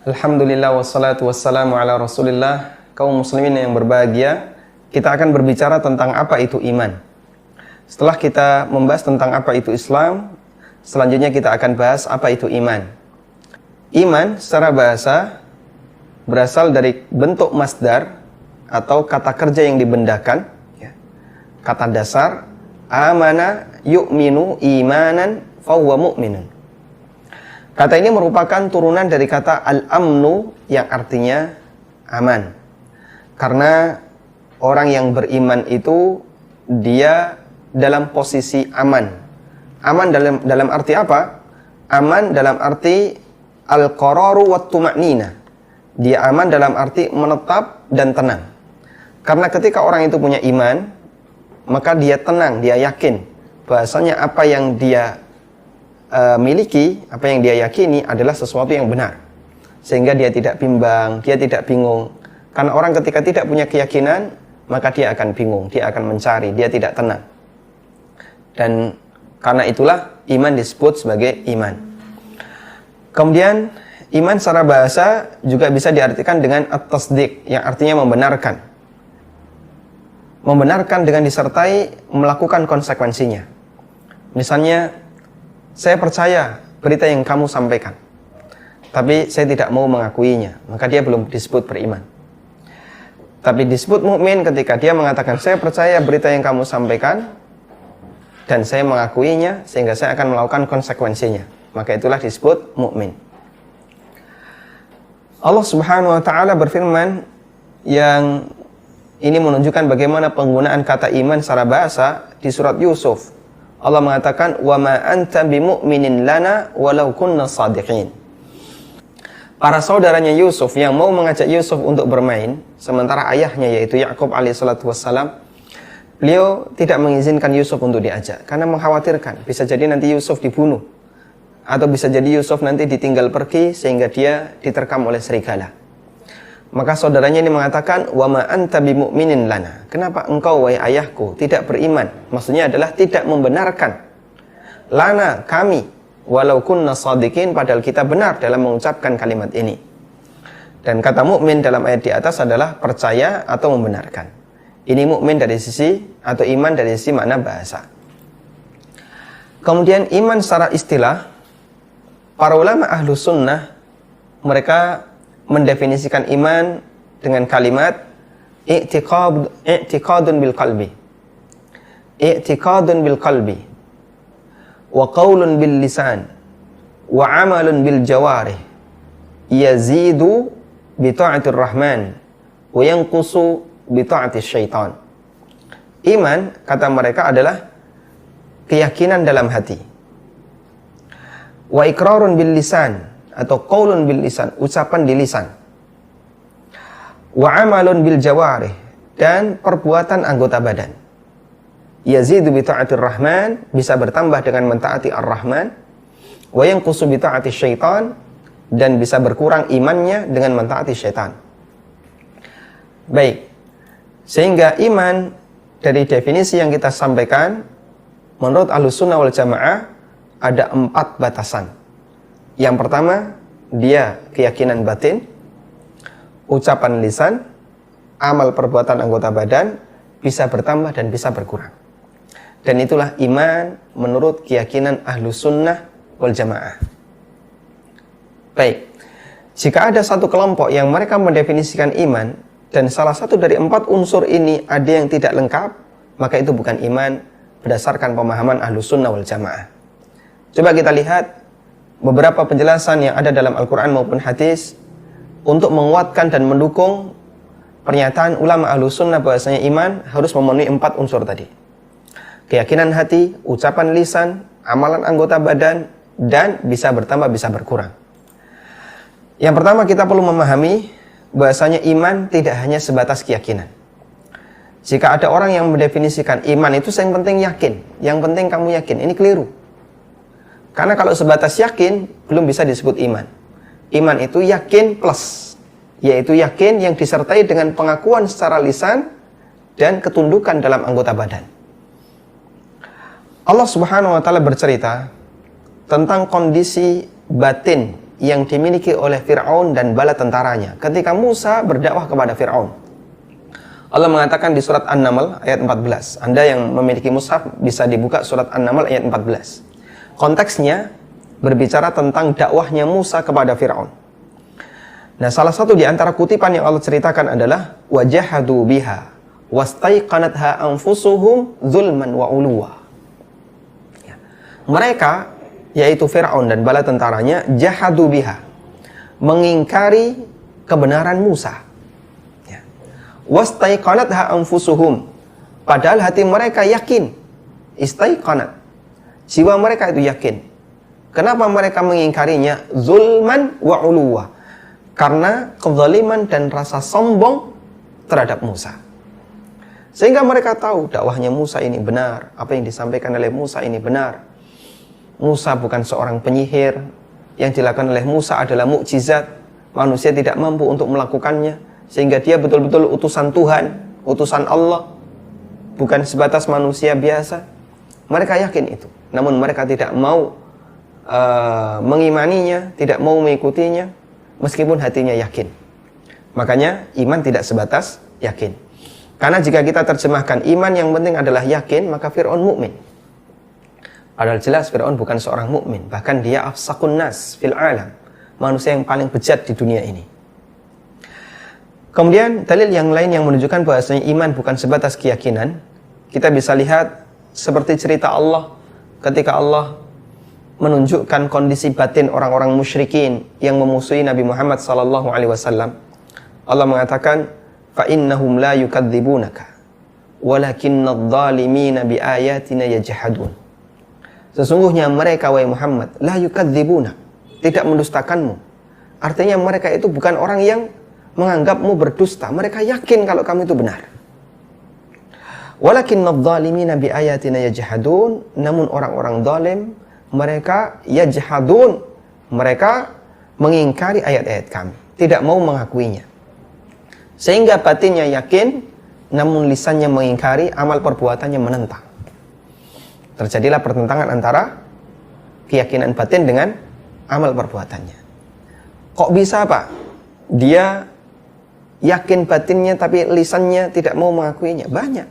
Alhamdulillah wassalatu wassalamu ala rasulillah. Kaum muslimin yang berbahagia, kita akan berbicara tentang apa itu iman. Setelah kita membahas tentang apa itu Islam, selanjutnya kita akan bahas apa itu iman. Iman secara bahasa berasal dari bentuk masdar atau kata kerja yang dibendakan. Kata dasar, amana yu'minu imanan fahuwa mu'minun. Kata ini merupakan turunan dari kata al-amnu yang artinya aman. Karena orang yang beriman itu dia dalam posisi aman. Aman dalam arti apa? Aman dalam arti al-qararu wat tuma'nina. Dia aman dalam arti menetap dan tenang. Karena ketika orang itu punya iman, maka dia tenang, dia yakin bahasanya apa yang dia miliki, apa yang dia yakini adalah sesuatu yang benar, sehingga dia tidak bimbang, dia tidak bingung. Karena orang ketika tidak punya keyakinan, maka dia akan bingung, dia akan mencari, dia tidak tenang. Dan karena itulah iman disebut sebagai iman. Kemudian iman secara bahasa juga bisa diartikan dengan at-tasdiq, yang artinya membenarkan. Membenarkan dengan disertai melakukan konsekuensinya. Misalnya, saya percaya berita yang kamu sampaikan, tapi saya tidak mau mengakuinya, maka dia belum disebut beriman. Tapi disebut mukmin ketika dia mengatakan, saya percaya berita yang kamu sampaikan dan saya mengakuinya, sehingga saya akan melakukan konsekuensinya, maka itulah disebut mukmin. Allah Subhanahu wa taala berfirman, yang ini menunjukkan bagaimana penggunaan kata iman secara bahasa di surat Yusuf. Allah mengatakan, wa ma anta bimu'minin lana walau kunna shadiqin. Para saudaranya Yusuf yang mau mengajak Yusuf untuk bermain, sementara ayahnya yaitu Yakub alaihissalatu wassalam, beliau tidak mengizinkan Yusuf untuk diajak karena mengkhawatirkan bisa jadi nanti Yusuf dibunuh, atau bisa jadi Yusuf nanti ditinggal pergi sehingga dia diterkam oleh serigala. Maka saudaranya ini mengatakan, wa ma anta bimu'minin lana. Kenapa engkau wahai ayahku tidak beriman? Maksudnya adalah tidak membenarkan. Lana, kami, walau kunna shadiqin, padahal kita benar dalam mengucapkan kalimat ini. Dan kata mukmin dalam ayat di atas adalah percaya atau membenarkan. Ini mukmin dari sisi atau iman dari sisi makna bahasa. Kemudian iman secara istilah, para ulama ahlu sunnah mereka mendefinisikan iman dengan kalimat i'tiqadun bil qalbi. I'tiqadun bil qalbi wa qaulun bil lisan wa amalun bil jawarih yazidu bi ta'atir rahman wa yanqusu bi ta'atis syaitan. Iman, kata mereka, adalah keyakinan dalam hati. Wa iqrarun bil lisan, atau qaulun bil lisan, ucapan di lisan. Wa amalun bil jawarih, dan perbuatan anggota badan. Yazidu bi ta'atir rahman, bisa bertambah dengan mentaati ar-rahman. Wa yanqusu bi ta'ati syaitan, dan bisa berkurang imannya dengan mentaati syaitan. Baik. Sehingga iman dari definisi yang kita sampaikan menurut Ahlussunnah wal Jamaah ada 4 batasan. Yang pertama, dia keyakinan batin, ucapan lisan, amal perbuatan anggota badan, bisa bertambah dan bisa berkurang. Dan itulah iman menurut keyakinan Ahlussunnah wal Jamaah. Baik, jika ada satu kelompok yang mereka mendefinisikan iman, dan salah satu dari 4 unsur ini ada yang tidak lengkap, maka itu bukan iman berdasarkan pemahaman Ahlussunnah wal Jamaah. Coba kita lihat beberapa penjelasan yang ada dalam Al-Quran maupun hadis untuk menguatkan dan mendukung pernyataan ulama Ahlussunnah bahwasanya iman harus memenuhi 4 unsur tadi. Keyakinan hati, ucapan lisan, amalan anggota badan, dan bisa bertambah, bisa berkurang. Yang pertama, kita perlu memahami bahwasanya iman tidak hanya sebatas keyakinan. Jika ada orang yang mendefinisikan iman itu yang penting yakin, yang penting kamu yakin, ini keliru. Karena kalau sebatas yakin, belum bisa disebut iman. Iman itu yakin plus, yaitu yakin yang disertai dengan pengakuan secara lisan dan ketundukan dalam anggota badan. Allah Subhanahu wa taala bercerita tentang kondisi batin yang dimiliki oleh Fir'aun dan bala tentaranya ketika Musa berdakwah kepada Fir'aun. Allah mengatakan di surat An-Naml ayat 14. Anda yang memiliki mushaf bisa dibuka surat An-Naml ayat 14. Konteksnya berbicara tentang dakwahnya Musa kepada Fir'aun. Nah, salah satu di antara kutipan yang Allah ceritakan adalah wajahadu biha wastaiqanatha anfusuhum zulman wa uluwa. Ya. Mereka, yaitu Fir'aun dan bala tentaranya, jahadu biha, mengingkari kebenaran Musa. Ya. Wastaiqanatha anfusuhum, padahal hati mereka yakin. Istaiqanat, jiwa mereka itu yakin. Kenapa mereka mengingkarinya? Zulman wa uluwa, karena kezaliman dan rasa sombong terhadap Musa. Sehingga mereka tahu dakwahnya Musa ini benar, apa yang disampaikan oleh Musa ini benar. Musa bukan seorang penyihir, yang dilakukan oleh Musa adalah mukjizat. Manusia tidak mampu untuk melakukannya, sehingga dia betul-betul utusan Tuhan, utusan Allah, bukan sebatas manusia biasa. Mereka yakin itu, namun mereka tidak mau mengimaninya, tidak mau mengikutinya, meskipun hatinya yakin. Makanya iman tidak sebatas yakin. Karena jika kita terjemahkan iman yang penting adalah yakin, maka Fir'aun mukmin. Padahal jelas Fir'aun bukan seorang mukmin, bahkan dia afsaqun nas fil alam, manusia yang paling bejat di dunia ini. Kemudian dalil yang lain yang menunjukkan bahwasanya iman bukan sebatas keyakinan, kita bisa lihat seperti cerita Allah ketika Allah menunjukkan kondisi batin orang-orang musyrikin yang memusuhi Nabi Muhammad SAW. Allah mengatakan, فَإِنَّهُمْ لَا يُكَذِّبُونَكَ وَلَكِنَّ الظَّالِمِينَ بِآيَاتِنَا يَجْحَدُونَ. Sesungguhnya mereka, wahai Muhammad, لَا يُكَذِّبُونَ, tidak mendustakanmu. Artinya mereka itu bukan orang yang menganggapmu berdusta. Mereka yakin kalau kamu itu benar. وَلَكِنَّ الظَّالِمِينَ بِآيَاتِنَا يَجْحَدُونَ. Namun orang-orang zalim, mereka yajhadun, mereka mengingkari ayat-ayat kami, tidak mau mengakuinya. Sehingga batinnya yakin, namun lisannya mengingkari, amal perbuatannya menentang. Terjadilah pertentangan antara keyakinan batin dengan amal perbuatannya. Kok bisa, Pak? Dia yakin batinnya tapi lisannya tidak mau mengakuinya. Banyak.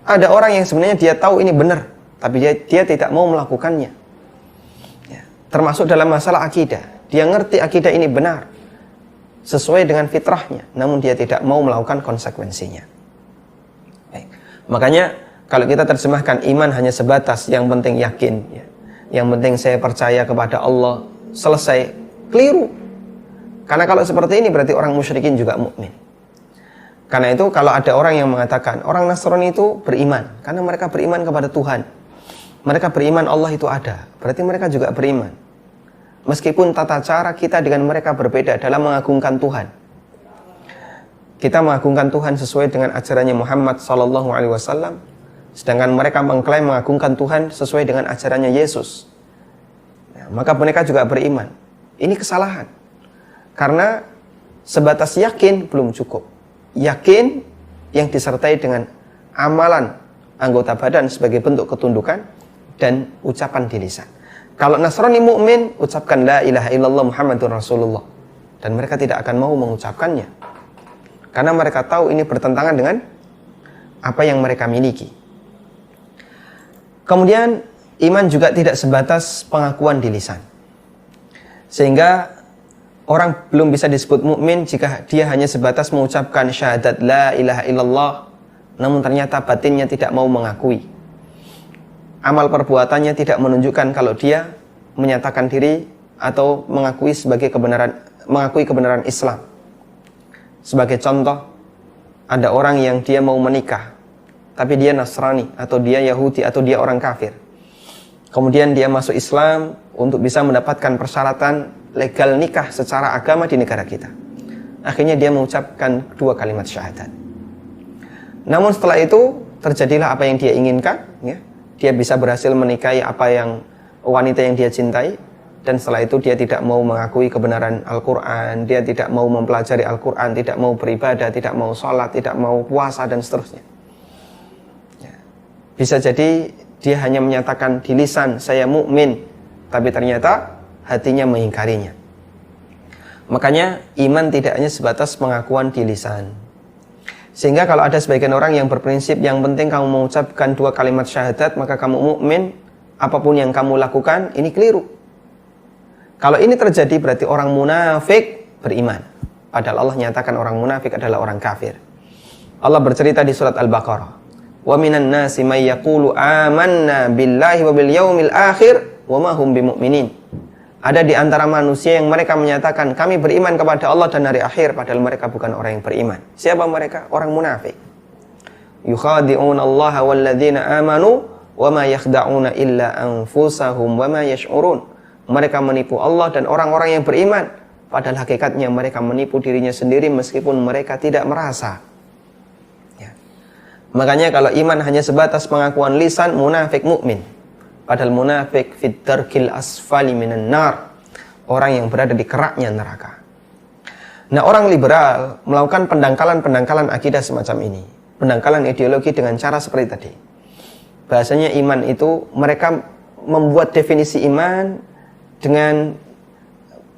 Ada orang yang sebenarnya dia tahu ini benar, tapi dia tidak mau melakukannya. Ya. Termasuk dalam masalah akidah. Dia ngerti akidah ini benar, sesuai dengan fitrahnya, namun dia tidak mau melakukan konsekuensinya. Baik. Makanya kalau kita terjemahkan iman hanya sebatas yang penting yakin, ya, yang penting saya percaya kepada Allah, selesai, keliru. Karena kalau seperti ini berarti orang musyrikin juga mukmin. Karena itu kalau ada orang yang mengatakan orang Nasrani itu beriman, karena mereka beriman kepada Tuhan, mereka beriman Allah itu ada, berarti mereka juga beriman. Meskipun tata cara kita dengan mereka berbeda dalam mengagungkan Tuhan. Kita mengagungkan Tuhan sesuai dengan ajarannya Muhammad SAW, sedangkan mereka mengklaim mengagungkan Tuhan sesuai dengan ajarannya Yesus. Ya, maka mereka juga beriman. Ini kesalahan. Karena sebatas yakin belum cukup. Yakin yang disertai dengan amalan anggota badan sebagai bentuk ketundukan dan ucapan di lisan. Kalau Nasrani mukmin, ucapkan la ilaha illallah Muhammadur Rasulullah, dan mereka tidak akan mau mengucapkannya karena mereka tahu ini bertentangan dengan apa yang mereka miliki. Kemudian iman juga tidak sebatas pengakuan di lisan, sehingga orang belum bisa disebut mukmin jika dia hanya sebatas mengucapkan syahadat la ilaha illallah, namun ternyata batinnya tidak mau mengakui. Amal perbuatannya tidak menunjukkan kalau dia menyatakan diri atau mengakui kebenaran Islam. Sebagai contoh, ada orang yang dia mau menikah, tapi dia Nasrani atau dia Yahudi atau dia orang kafir. Kemudian dia masuk Islam untuk bisa mendapatkan persyaratan legal nikah secara agama di negara kita. Akhirnya dia mengucapkan 2 kalimat syahadat. Namun setelah itu terjadilah apa yang dia inginkan, ya. Dia bisa berhasil menikahi wanita yang dia cintai, dan setelah itu dia tidak mau mengakui kebenaran Al-Quran, dia tidak mau mempelajari Al-Quran, tidak mau beribadah, tidak mau sholat, tidak mau puasa, dan seterusnya. Ya. Bisa jadi dia hanya menyatakan di lisan, saya mukmin, tapi ternyata hatinya mengingkarinya. Makanya iman tidak hanya sebatas pengakuan di lisan. Sehingga kalau ada sebagian orang yang berprinsip yang penting kamu mengucapkan 2 kalimat syahadat maka kamu mukmin, apapun yang kamu lakukan, ini keliru. Kalau ini terjadi berarti orang munafik beriman. Padahal Allah nyatakan orang munafik adalah orang kafir. Allah bercerita di surat Al-Baqarah, "Wa minan nasi may yaqulu amanna billahi wa bil yaumil akhir wa ma hum bimumin." Ada di antara manusia yang mereka menyatakan kami beriman kepada Allah dan hari akhir, padahal mereka bukan orang yang beriman. Siapa mereka? Orang munafik. Yukhadi'una Allah walladzina amanu wa ma yakhda'una illa anfusahum wa ma yash'urun. Mereka menipu Allah dan orang-orang yang beriman, padahal hakikatnya mereka menipu dirinya sendiri meskipun mereka tidak merasa. Ya. Makanya kalau iman hanya sebatas pengakuan lisan, munafik mukmin. Padahal munafik fit darkil asfali minan nar, orang yang berada di keraknya neraka. Nah, orang liberal melakukan pendangkalan akidah semacam ini, pendangkalan ideologi dengan cara seperti tadi. Bahasanya iman itu, mereka membuat definisi iman dengan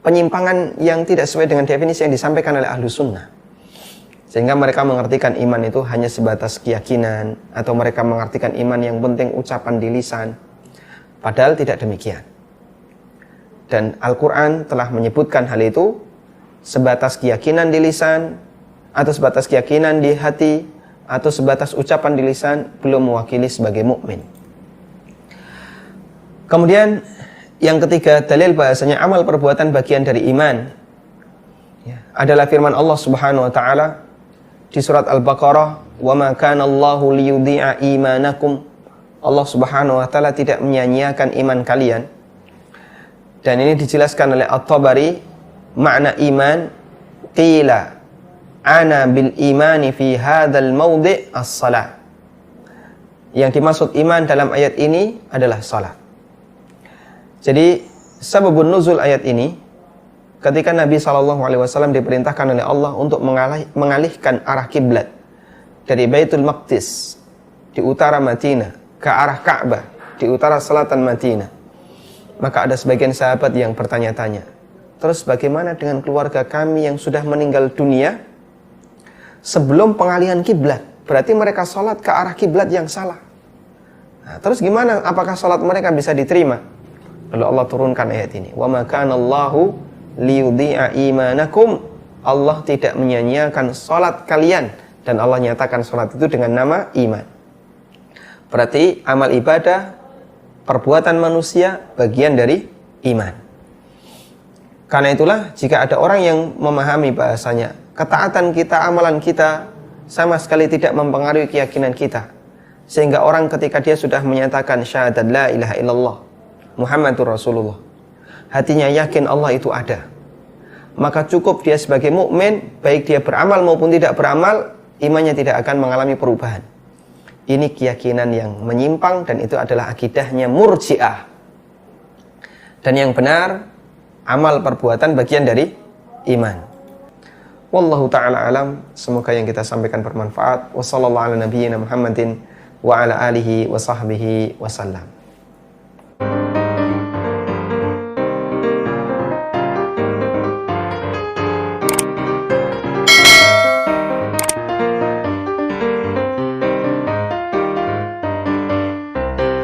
penyimpangan yang tidak sesuai dengan definisi yang disampaikan oleh ahlu sunnah. Sehingga mereka mengartikan iman itu hanya sebatas keyakinan, atau mereka mengartikan iman yang penting ucapan di lisan. Padahal tidak demikian. Dan Al-Quran telah menyebutkan hal itu sebatas keyakinan di lisan, atau sebatas keyakinan di hati, atau sebatas ucapan di lisan, belum mewakili sebagai mukmin. Kemudian yang ketiga, dalil bahasanya amal perbuatan bagian dari iman adalah firman Allah Subhanahu wa taala di surat Al-Baqarah, "Wa ma kana Allahu liyudhi'a imanakum." Allah Subhanahu wa taala tidak menyia-nyiakan iman kalian. Dan ini dijelaskan oleh At-Tabari, makna iman qila ana bil imani fi hadzal mawdi' as-shalah. Yang dimaksud iman dalam ayat ini adalah salat. Jadi sababun nuzul ayat ini, ketika Nabi SAW diperintahkan oleh Allah untuk mengalihkan arah kiblat dari Baitul Maqdis di utara Madinah ke arah Ka'bah di utara selatan Madinah, maka ada sebagian sahabat yang bertanya-tanya, terus bagaimana dengan keluarga kami yang sudah meninggal dunia sebelum pengalihan kiblat? Berarti mereka sholat ke arah kiblat yang salah. Nah, terus gimana? Apakah sholat mereka bisa diterima? Lalu Allah turunkan ayat ini, "Wa ma kana Allahu liyudhi'a imanakum." Allah tidak menyia-nyiakan sholat kalian, dan Allah nyatakan sholat itu dengan nama iman. Berarti amal ibadah, perbuatan manusia bagian dari iman. Karena itulah jika ada orang yang memahami bahasanya ketaatan kita, amalan kita sama sekali tidak mempengaruhi keyakinan kita, sehingga orang ketika dia sudah menyatakan syahadat la ilaha illallah Muhammadur Rasulullah, hatinya yakin Allah itu ada, maka cukup dia sebagai mukmin, baik dia beramal maupun tidak beramal, imannya tidak akan mengalami perubahan. Ini keyakinan yang menyimpang, dan itu adalah akidahnya Murji'ah. Dan yang benar, amal perbuatan bagian dari iman. Wallahu ta'ala alam. Semoga yang kita sampaikan bermanfaat. Wassallallahu ala nabiyyina Muhammadin wa ala alihi wa sahbihi wasallam.